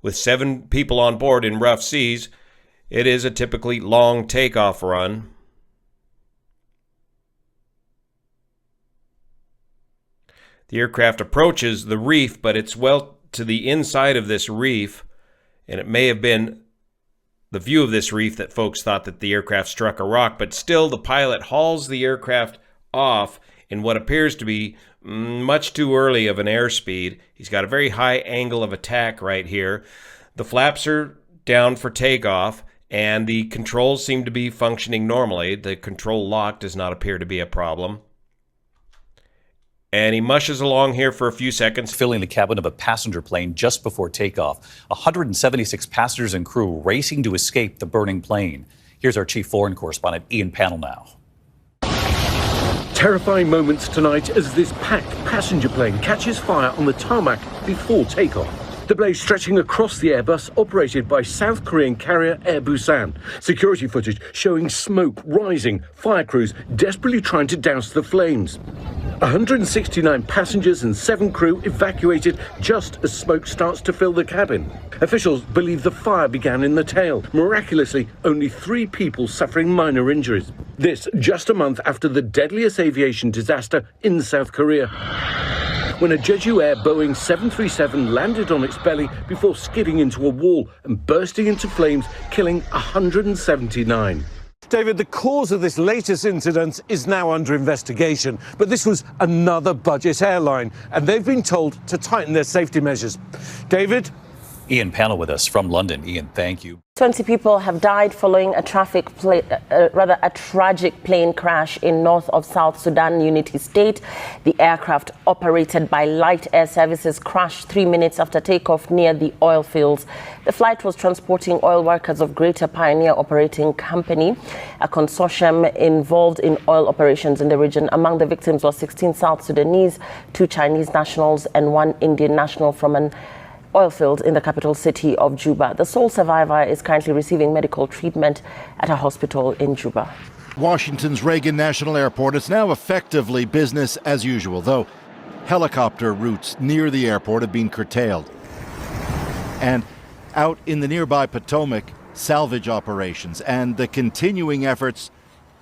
With 7 people on board in rough seas, it is a typically long takeoff run. The aircraft approaches the reef, but it's well to the inside of this reef, and it may have been the view of this reef that folks thought that the aircraft struck a rock, but still the pilot hauls the aircraft off in what appears to be much too early of an airspeed. He's got a very high angle of attack right here. The flaps are down for takeoff, and the controls seem to be functioning normally. The control lock does not appear to be a problem. And he mushes along here for a few seconds, filling the cabin of a passenger plane just before takeoff. 176 passengers and crew racing to escape the burning plane. Here's our chief foreign correspondent, Ian Pannell now. Terrifying moments tonight as this packed passenger plane catches fire on the tarmac before takeoff. The blaze stretching across the Airbus operated by South Korean carrier Airbus A319. Security footage showing smoke rising, fire crews desperately trying to douse the flames. 169 passengers and 7 crew evacuated just as smoke starts to fill the cabin. Officials believe the fire began in the tail. Miraculously, only 3 people suffering minor injuries. This just a month after the deadliest aviation disaster in South Korea, when a Jeju Air Boeing 737 landed on its belly before skidding into a wall and bursting into flames, killing 179. David, the cause of this latest incident is now under investigation, but this was another budget airline, and they've been told to tighten their safety measures. David? Ian Pannell with us from London. Ian, thank you. 20 people have died following a tragic plane crash in north of South Sudan Unity State. The aircraft, operated by Light Air Services, crashed 3 minutes after takeoff near the oil fields. The flight was transporting oil workers of Greater Pioneer Operating Company, a consortium involved in oil operations in the region. Among the victims were 16 South Sudanese, 2 Chinese nationals, and 1 Indian national from an oil field in the capital city of Juba. The sole survivor is currently receiving medical treatment at a hospital in Juba. Washington's Reagan National Airport is now effectively business as usual, though helicopter routes near the airport have been curtailed. And out in the nearby Potomac, salvage operations and the continuing efforts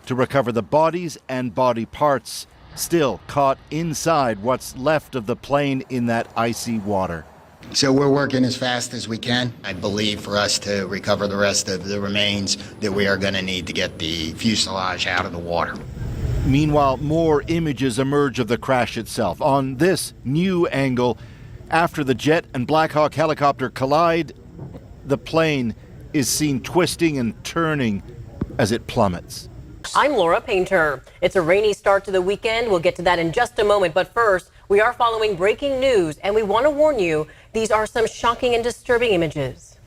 to recover the bodies and body parts still caught inside what's left of the plane in that icy water. So we're working as fast as we can. I believe for us to recover the rest of the remains that we are going to need to get the fuselage out of the water. Meanwhile, more images emerge of the crash itself. On this new angle, after the jet and Black Hawk helicopter collide, the plane is seen twisting and turning as it plummets. I'm Laura Painter. It's a rainy start to the weekend. We'll get to that in just a moment. But first, we are following breaking news, and we want to warn you, these are some shocking and disturbing images.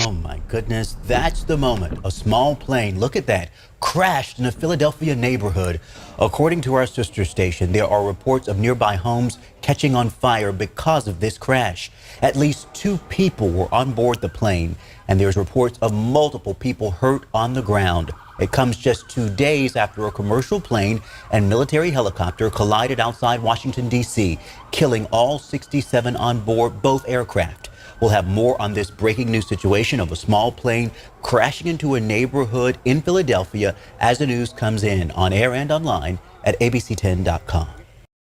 Oh my goodness, that's the moment. A small plane, look at that, crashed in a Philadelphia neighborhood. According to our sister station, there are reports of nearby homes catching on fire because of this crash. At least 2 people were on board the plane, and there's reports of multiple people hurt on the ground. It comes just 2 days after a commercial plane and military helicopter collided outside Washington, D.C., killing all 67 on board both aircraft. We'll have more on this breaking news situation of a small plane crashing into a neighborhood in Philadelphia as the news comes in on air and online at abc10.com.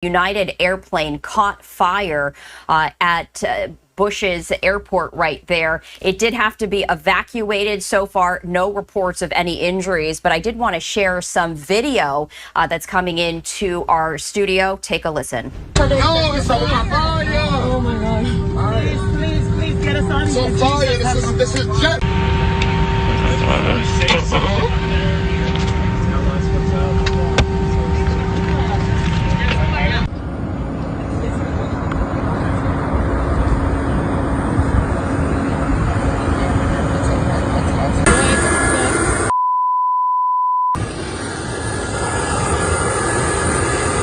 United airplane caught fire at Bush's airport right there. It did have to be evacuated. So far, no reports of any injuries, but I did want to share some video that's coming into our studio. Take a listen. Oh my God. Please get us on. So fire, this is jet.